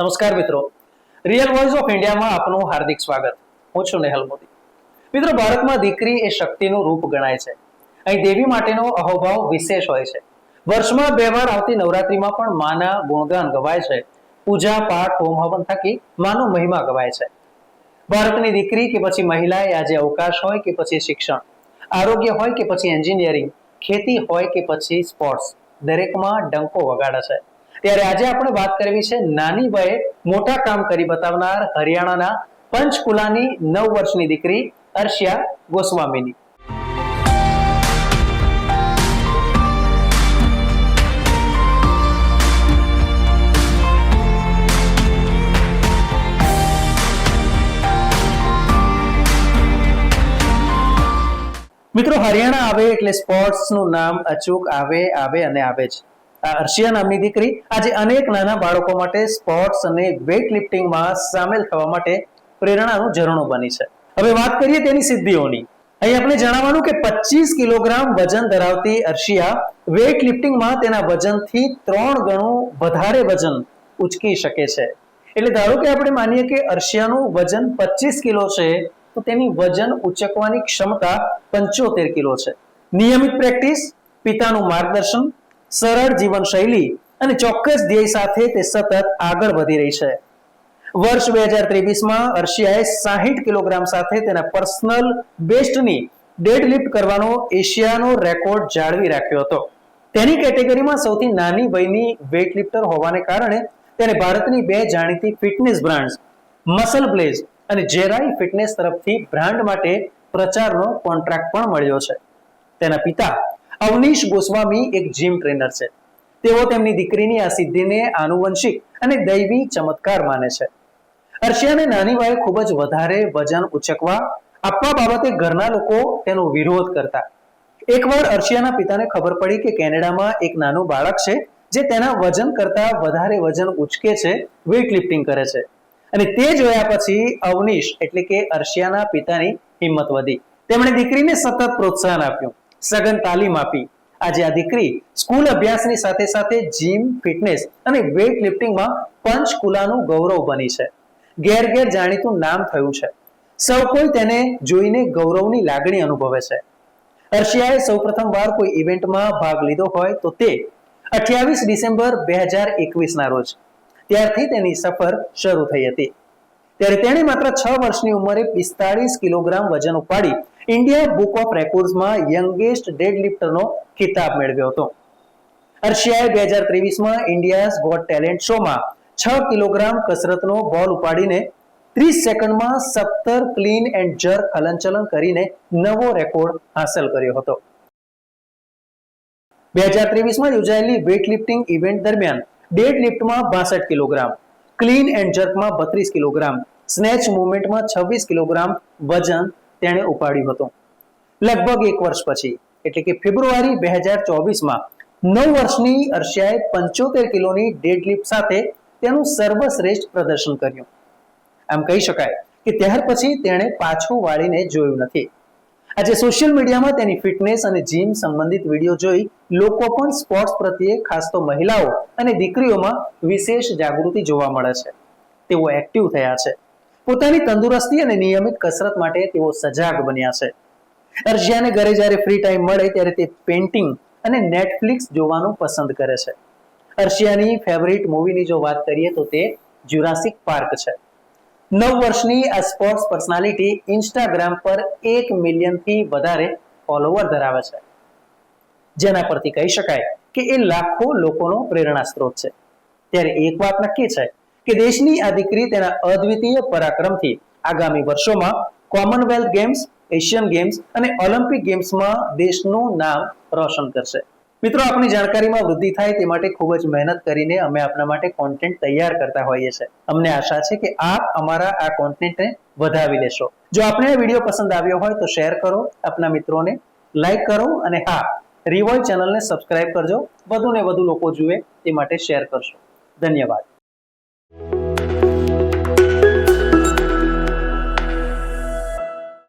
નમસ્કાર મિત્રો, real voice of ઇન્ડિયામાં આપનું હાર્દિક સ્વાગત. હું છું નેહલ મોદી. મિત્રો, ભારતમાં દીકરી એ શક્તિનું રૂપ ગણાય છે. અહીં દેવી માટેનો અહોભાવ વિશેષ હોય છે. વર્ષમાં 2 વાર આવતી નવરાત્રીમાં પણ માના ગુણગાન ગવાય છે. પૂજા પાઠ હોમ હવન થકી માનો મહિમા ગવાય છે. ભારતની દીકરી કે પછી મહિલા એ આજે અવકાશ હોય કે પછી શિક્ષણ, આરોગ્ય હોય કે પછી એન્જિનિયરિંગ, ખેતી હોય કે પછી સ્પોર્ટ્સ, દરેકમાં ડંકો વગાડે છે. ત્યારે આજે આપણે વાત કરવી છે નાની વયે મોટા કામ કરી બતાવનાર હરિયાણાના પંચકુલાની 9 વર્ષની દીકરી અર્શિયા ગોસ્વામીની. મિત્રો, હરિયાણા આવે એટલે સ્પોર્ટ્સનું નામ અચૂક આવે અને આવે જ. આ અર્શિયા નામની દીકરી આજે અનેક નાના બાળકો માટે સ્પોર્ટ્સ અને વેઇટ લિફ્ટિંગમાં સામેલ થવા માટે પ્રેરણાનું ઝરણું બની છે. હવે વાત કરીએ તેની સિદ્ધિઓની. અહીં આપણે જણાવવાનું કે 25 કિલોગ્રામ વજન ધરાવતી અર્શિયા વેઇટ લિફ્ટિંગમાં તેના વજનથી 3 ગણું વધારે વજન ઉચકી શકે છે. એટલે ધારો કે આપણે માનીએ કે અર્શિયાનું વજન 25 કિલો છે, તો તેની વજન ઉચકવાની ક્ષમતા 75 કિલો છે. નિયમિત પ્રેક્ટિસ, પિતાનું માર્ગદર્શન, સરળ જીવનશૈલી અને ચોક્કસ ધ્યેય સાથે તે સતત આગળ વધી રહી છે. વર્ષ 2023માં અર્શિયાએ 60 કિલોગ્રામ સાથે તેના પર્સનલ બેસ્ટની ડેડલિફ્ટ કરવાનો એશિયાનો રેકોર્ડ જાળવી રાખ્યો હતો. તેની કેટેગરીમાં સૌથી નાની વયની વેઇટલિફ્ટર હોવાને કારણે તેને ભારતની 2 જાણીતી ફિટનેસ બ્રાન્ડ્સ મસલ બ્લેઝ અને જેરાઈ ફિટનેસ તરફથી બ્રાન્ડ માટે પ્રચારનો કોન્ટ્રાક્ટ પણ મળ્યો છે. તેના પિતા અવનીશ ગોસ્વામી એક જીમ ટ્રેનર છે. તેઓ તેમની દીકરીની આ સિદ્ધિને આનુવંશિક અને દૈવી ચમત્કાર માને છે. અર્શિયાને નાની વયે ખૂબ જ વધારે વજન ઉચકવા આપવા બાબતે ઘરના લોકો તેનો વિરોધ કરતા. એકવાર અર્શિયાના પિતાને ખબર પડી કે કેનેડામાં એક નાનું બાળક છે જે તેના વજન કરતા વધારે વજન ઉચકે છે, વેઇટ લિફ્ટિંગ કરે છે. અને તે જોયા પછી અવનીશ એટલે કે અર્શિયાના પિતાની હિંમત વધી. તેમણે દીકરીને સતત પ્રોત્સાહન આપ્યું, સઘન તાલીમ આપી. આજે આ દીકરી સ્કૂલ અભ્યાસની સાથે સાથે જીમ, ફિટનેસ અને વેઇટ લિફ્ટિંગમાં પંચકુલાનું ગૌરવ બની છે. ઘેર ઘેર જાણીતું નામ થયું છે. સૌ કોઈ તેને જોઈને ગૌરવની લાગણી અનુભવે છે. અર્શિયાએ સૌપ્રથમવાર કોઈ ઇવેન્ટમાં ભાગ લીધો હોય તો તે 28 ડિસેમ્બર 2021ના રોજ. ત્યારથી તેની સફર શરૂ થઈ હતી. ત્યારે તેણે માત્ર 6 વર્ષની ઉંમરે 45 કિલોગ્રામ વજન ઉપાડી ઇન્ડિયા બુક ઓફ રેકોર્ડ્સમાં યંગેસ્ટ ડેડલિફ્ટરનો ખિતાબ મેળવ્યો હતો. અર્શિયાએ 2023માં ઇન્ડિયાઝ ગોટ ટેલેન્ટ શોમાં 6 કિલોગ્રામ કસરતનો બોલ ઉપાડીને 30 સેકન્ડમાં 17 ક્લીન એન્ડ જર્ક હલનચલન કરીને નવો રેકોર્ડ હાંસલ કર્યો હતો. 2023માં યોજાયેલી વેઇટ લિફ્ટિંગ ઇવેન્ટ દરમિયાન ડેડલિફ્ટમાં 62 કિલોગ્રામ, ક્લીન એન્ડ જર્કમાં 32 કિલોગ્રામ, સ્નેચ મૂવમેન્ટમાં 26 કિલોગ્રામ વજન તેણે ઉપાડ્યું હતું. લગભગ 1 વર્ષ પછી એટલે કે ફેબ્રુઆરી 2024માં 9 વર્ષની અર્શિયાએ 75 કિલોની ડેડલિફ્ટ સાથે તેનું સર્વશ્રેષ્ઠ પ્રદર્શન કર્યું. આમ કહી શકાય કે ત્યાર પછી તેણે પાછું વાળીને જોયું નથી. આજે સોશિયલ મીડિયામાં તેની ફિટનેસ અને જીમ સંબંધિત વિડીયો જોઈ લોકો પણ સ્પોર્ટ્સ પ્રત્યે, ખાસ તો મહિલાઓ અને દીકરીઓમાં વિશેષ જાગૃતિ જોવા મળે છે. તેઓ એક્ટિવ થયા છે. પોતાની તંદુરસ્તી અને નિયમિત કસરત માટે તેઓ સજાગ બન્યા છે. અર્શિયાને ઘરે જ્યારે ફ્રી ટાઈમ મળે ત્યારે તે પેઇન્ટિંગ અને નેટફ્લિક્સ જોવાનું પસંદ કરે છે. અર્શિયાની ફેવરિટ મૂવીની જો વાત કરીએ તો તે જ્યુરાસિક પાર્ક છે. 9 વર્ષની આ સ્પોર્ટ્સ પર્સનાલિટી ઇન્સ્ટાગ્રામ પર 1 મિલિયનથી વધારે ફોલોવર ધરાવે છે, જેના પરથી કહી શકાય કે એ લાખો લોકોનો પ્રેરણા સ્ત્રોત છે. ત્યારે એક વાત નક્કી છે કે દેશની આ દીકરી તેના અદ્વિતીય પરાક્રમથી આગામી વર્ષોમાં કોમનવેલ્થ ગેમ્સ, એશિયન ગેમ્સ અને ઓલિમ્પિક ગેમ્સમાં દેશનું નામ રોશન કરશે. મિત્રો, આપણી જાણકારીમાં વૃદ્ધિ થાય તે માટે ખૂબ જ મહેનત કરીને અમે આપના માટે કોન્ટેન્ટ તૈયાર કરતા હોઈએ છીએ. અમને આશા છે કે આપ અમારા આ કોન્ટેન્ટને વધાવી લેશો. જો આપને આ વિડીયો પસંદ આવ્યો હોય તો શેર કરો, આપના મિત્રોને લાઈક કરો અને હા, રિવોઇસ ચેનલને સબસ્ક્રાઇબ કરજો. વધુ ને વધુ લોકો જુએ તે માટે શેર કરશો. ધન્યવાદ.